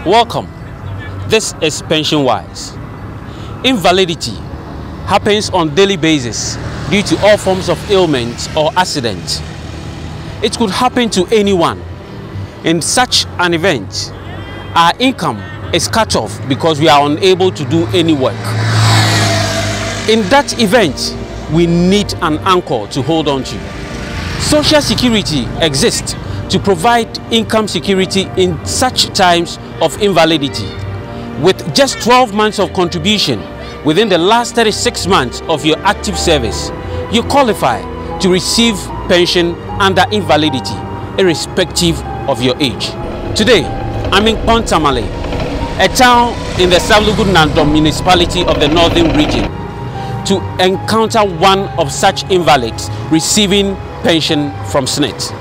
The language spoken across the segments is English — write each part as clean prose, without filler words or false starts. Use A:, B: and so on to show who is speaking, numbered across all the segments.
A: Welcome. This is Pension Wise. Invalidity happens on daily basis due to all forms of ailments or accidents. It could happen to anyone. In such an event, our income is cut off because we are unable to do any work. In that event, we need an anchor to hold on to. Social Security exists to provide income security in such times of invalidity. With just 12 months of contribution within the last 36 months of your active service, you qualify to receive pension under invalidity, irrespective of your age. Today, I'm in Pontamale, a town in the Sablugu-Nandom municipality of the northern region, to encounter one of such invalids receiving pension from SSNIT.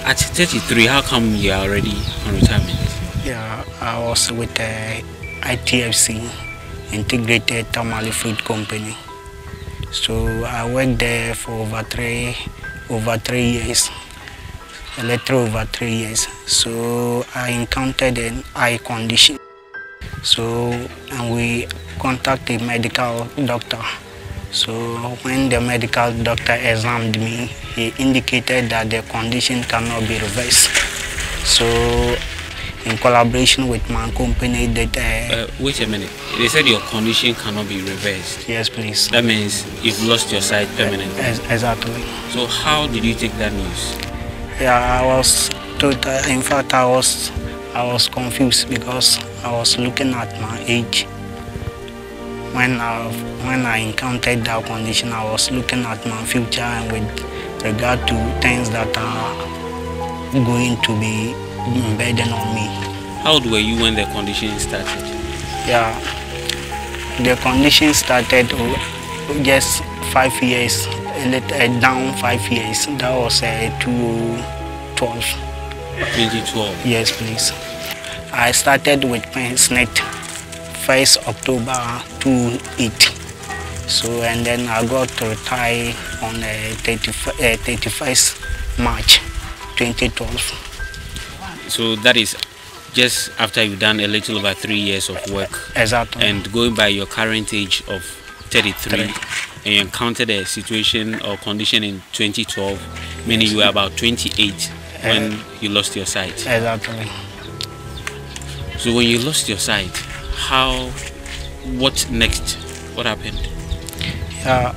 B: At 33, how come you are already on retirement?
C: Yeah, I was with the ITFC, Integrated Tamale Fruit Company. So I worked there for over three years, a little over 3 years. So I encountered an eye condition. So and we contacted a medical doctor. So when the medical doctor examined me, he indicated that the condition cannot be reversed. So in collaboration with my company that...
B: wait a minute. They said your condition cannot be reversed.
C: Yes, please.
B: That means you've lost your sight permanently.
C: Exactly.
B: So how did you take that news?
C: Yeah, I was total. In fact, I was confused because I was looking at my age. When I encountered that condition, I was looking at my future and with regard to things that are going to be burden on me.
B: How old were you when the condition started?
C: Yeah, the condition started just 5 years, down 5 years. That was 2012.
B: 2012?
C: Yes, please. I started with SSNIT 1st October 2008. So, and then I got to retire on 31st March 2012.
B: So that is just after you've done a little over 3 years of work.
C: Exactly.
B: And going by your current age of 33, and you encountered a situation or condition in 2012, meaning you were about 28 when you lost your sight.
C: Exactly.
B: So when you lost your sight, what next? What happened?
C: I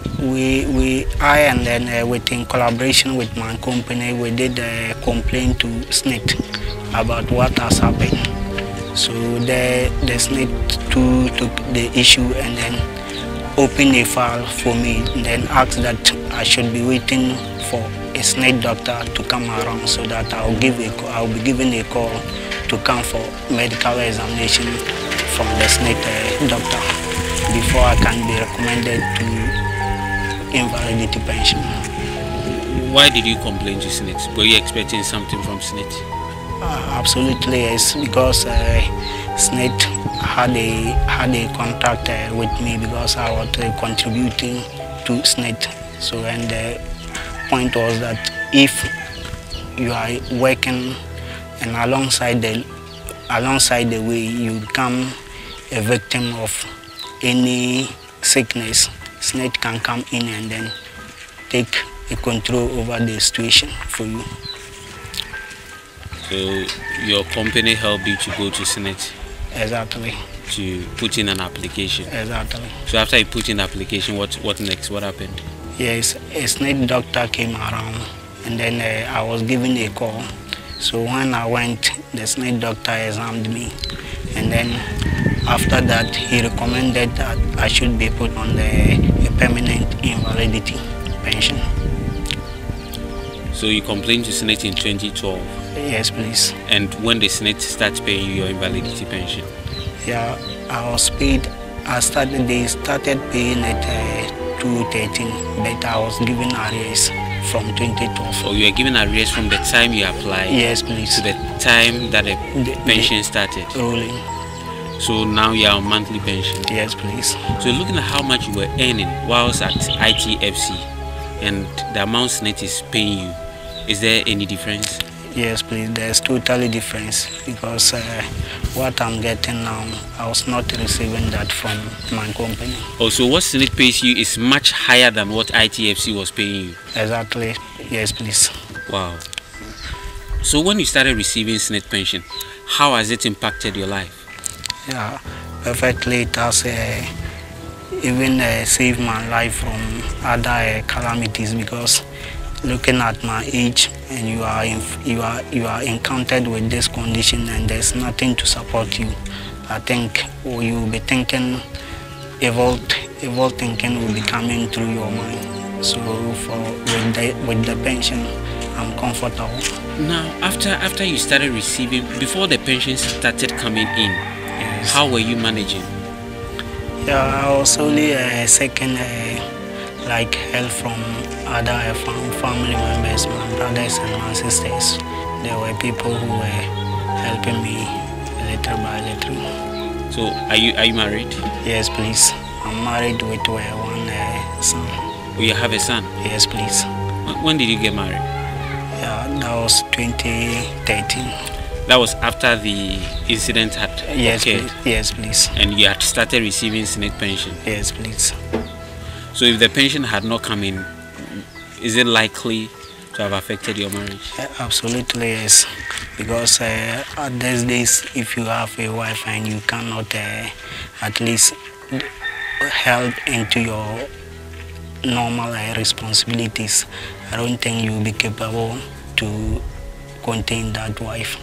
C: and then in collaboration with my company, we did a complaint to SSNIT about what has happened. So the SSNIT took the issue and then opened a file for me and then asked that I should be waiting for a SSNIT doctor to come around so that I'll be given a call to come for medical examination from the SSNIT doctor before I can be recommended to invalidity pension.
B: Why did you complain to SSNIT? Were you expecting something from SSNIT?
C: Absolutely, yes, because SSNIT had a contract with me because I was contributing to SSNIT. So, and the point was that if you are working and alongside the way you become a victim of any sickness, SSNIT can come in and then take a control over the situation for you.
B: So your company helped you to go to SSNIT?
C: Exactly.
B: To put in an application?
C: Exactly.
B: So after you put in the application, what next? What happened?
C: Yes, a SSNIT doctor came around and then I was given a call. So when I went, the SSNIT doctor examined me and then after that he recommended that I should be put on a permanent invalidity pension.
B: So you complained to SSNIT in 2012?
C: Yes, please.
B: And when did SSNIT start paying you your invalidity pension?
C: Yeah, I was paid. They started paying it 2013, but I was given arrears from 2012.
B: So you were given arrears from the time you applied?
C: Yes, please.
B: To the time that the pension started?
C: Rolling.
B: So now you are on monthly pension?
C: Yes, please.
B: So looking at how much you were earning whilst at ITFC and the amount SSNIT is paying you, is there any difference?
C: Yes, please. There's totally difference because what I'm getting now, I was not receiving that from my company.
B: Oh, so what SSNIT pays you is much higher than what ITFC was paying you?
C: Exactly. Yes, please.
B: Wow. So when you started receiving SSNIT pension, how has it impacted your life?
C: Yeah, perfectly. It has even saved my life from other calamities because looking at my age and you are encountered with this condition and there's nothing to support you, I think you'll be thinking evil thinking will be coming through your mind. So with the pension, I'm comfortable.
B: Now after you started receiving, before the pension started coming in,
C: yes.
B: How were you managing?
C: Yeah, I was only seeking like help from other family members, my brothers and my sisters. There were people who were helping me little by little.
B: So are you married?
C: Yes, please. I'm married with one son.
B: Oh, you have a son?
C: Yes, please.
B: When did you get married?
C: Yeah, that was 2013.
B: That was after the incident had
C: yes,
B: occurred?
C: Please. Yes, please.
B: And you had started receiving SSNIT pension?
C: Yes, please.
B: So if the pension had not come in, is it likely to have affected your marriage?
C: Absolutely, yes. Because at these days, if you have a wife and you cannot at least help into your normal responsibilities, I don't think you'll be capable to contain that wife.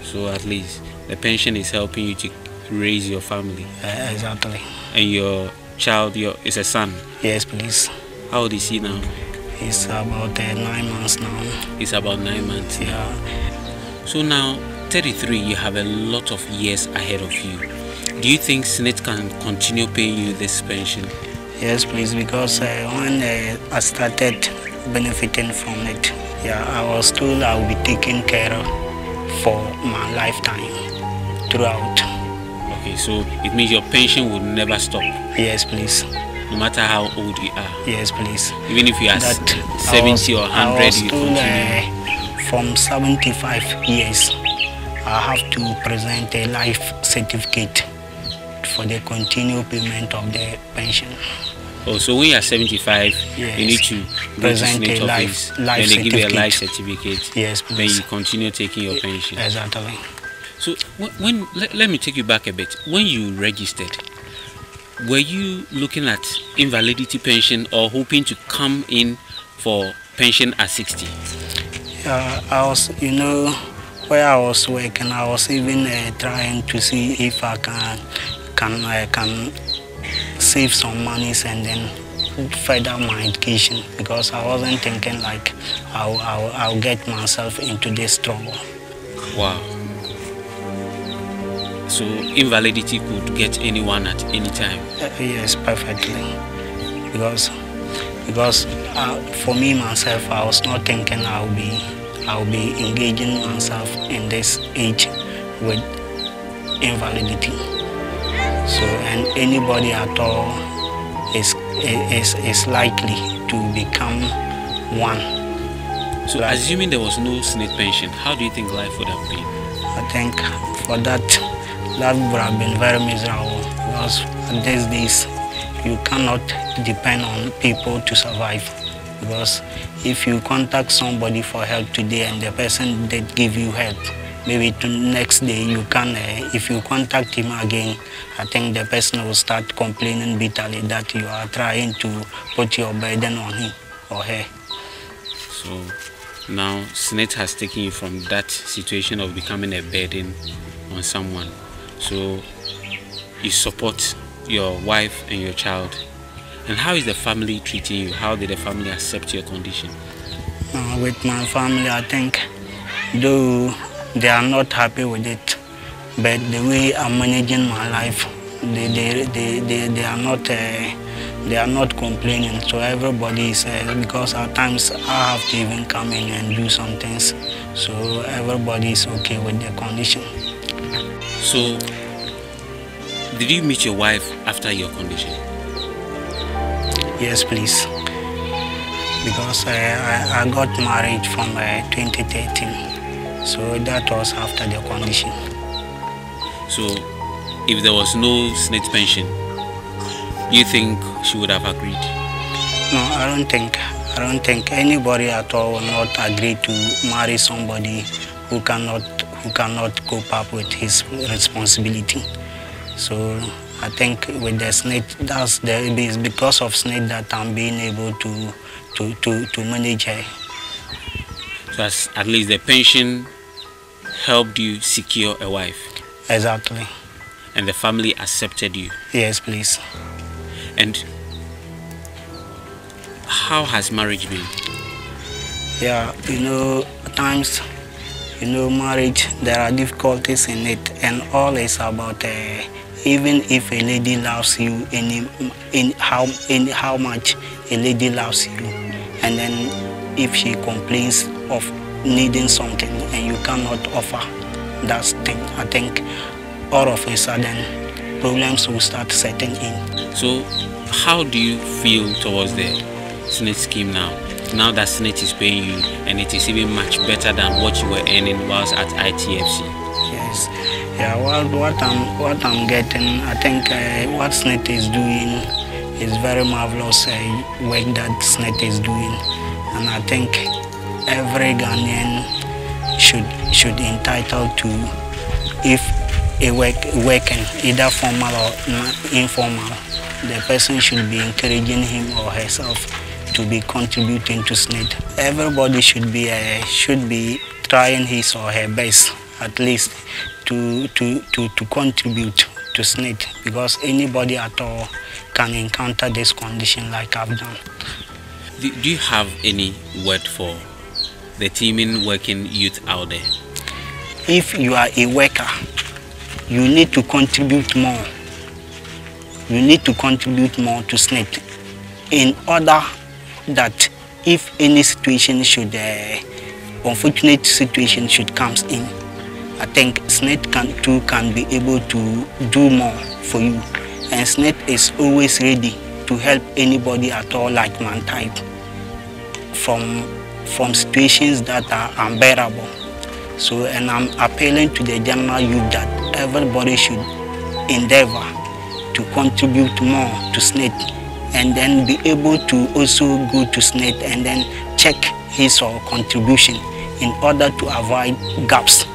B: So at least the pension is helping you to raise your family.
C: Exactly.
B: And your child is a son?
C: Yes, please.
B: How old is he now?
C: He's about 9 months now.
B: He's about 9 months now.
C: Yeah.
B: So now, 33, you have a lot of years ahead of you. Do you think SSNIT can continue paying you this pension?
C: Yes, please, because when I started benefiting from it, yeah, I was told I will be taken care of for my lifetime throughout.
B: Okay, so it means your pension will never stop?
C: Yes, please.
B: No matter how old you are?
C: Yes, please.
B: Even if you are 70 or 100, you continue?
C: From 75 years, I have to present a life certificate for the continued payment of the pension.
B: Oh, so when you are 75,
C: yes,
B: you need to present a life
C: and
B: they give you a life certificate.
C: Yes, please.
B: Then you continue taking your pension.
C: Exactly.
B: So let me take you back a bit. When you registered, were you looking at invalidity pension or hoping to come in for pension at 60?
C: I was, where I was working, I was even trying to see if I can save some monies and then further my education, because I wasn't thinking like I'll get myself into this trouble.
B: Wow. So invalidity could get anyone at any time?
C: Yes, perfectly. Because for me myself, I was not thinking I'll be engaging myself in this age with invalidity. So, and anybody at all is likely to become one.
B: So, assuming there was no SSNIT pension, how do you think life would have been?
C: I think for that, life would have been very miserable, because at these days you cannot depend on people to survive. Because if you contact somebody for help today and the person that give you help, maybe the next day you can, if you contact him again, I think the person will start complaining bitterly that you are trying to put your burden on him or her.
B: So now SSNIT has taken you from that situation of becoming a burden on someone. So you support your wife and your child. And how is the family treating you? How did the family accept your condition?
C: With my family, I think, though they are not happy with it, but the way I'm managing my life, they are not complaining. So everybody is, because at times I have to even come in and do some things. So everybody is okay with the condition.
B: So did you meet your wife after your condition?
C: Yes, please. because I got married from 2013, so that was after the condition.
B: So, if there was no SSNIT pension, you think she would have agreed?
C: No, I don't think anybody at all will not agree to marry somebody who cannot cope up with his responsibility. So I think with the SSNIT, it's because of SSNIT that I'm being able to manage her.
B: So at least the pension helped you secure a wife?
C: Exactly.
B: And the family accepted you?
C: Yes, please.
B: And how has marriage been?
C: Yeah, at times, marriage, there are difficulties in it, and all is about even if a lady loves you, in how much a lady loves you, and then if she complains of needing something and you cannot offer that thing, I think all of a sudden problems will start setting in.
B: So how do you feel towards the SSNIT scheme now? Now that SSNIT is paying you, and it is even much better than what you were earning whilst at ITFC.
C: Yes, yeah. Well, what I'm getting, I think what SSNIT is doing is very marvelous work that SSNIT is doing, and I think every Ghanaian should entitled to, if a working either formal or informal, the person should be encouraging him or herself to be contributing to SSNIT. Everybody should be trying his or her best, at least, to contribute to SSNIT, because anybody at all can encounter this condition like I've done.
B: Do you have any word for the teeming working youth out there?
C: If you are a worker, you need to contribute more. You need to contribute more to SSNIT in order that if any situation should, unfortunate situation should come in, I think SSNIT can be able to do more for you. And SSNIT is always ready to help anybody at all like mankind from situations that are unbearable. So, and I'm appealing to the general youth that everybody should endeavor to contribute more to SSNIT, and then be able to also go to SSNIT and then check his or her contribution in order to avoid gaps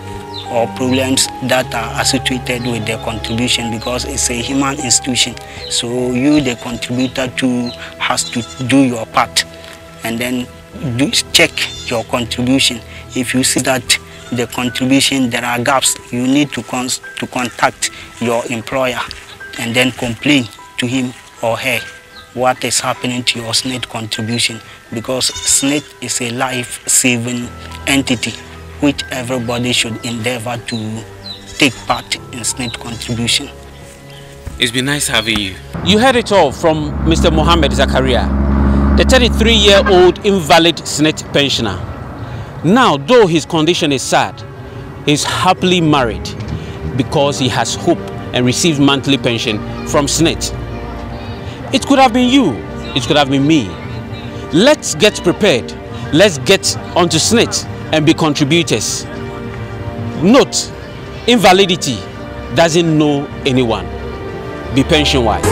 C: or problems that are associated with the contribution, because it's a human institution. So you, the contributor, too, has to do your part and then check your contribution. If you see that the contribution, there are gaps, you need to contact your employer and then complain to him or her what is happening to your SSNIT contribution, because SSNIT is a life-saving entity which everybody should endeavor to take part in SSNIT contribution.
B: It's been nice having you.
A: You heard it all from Mr. Muhammed Zakaria, the 33-year-old invalid SSNIT pensioner. Now, though his condition is sad, he's happily married because he has hope and receives monthly pension from SSNIT. It could have been you, it could have been me. Let's get prepared. Let's get onto SSNIT and be contributors. Note, invalidity doesn't know anyone. Be pension wise.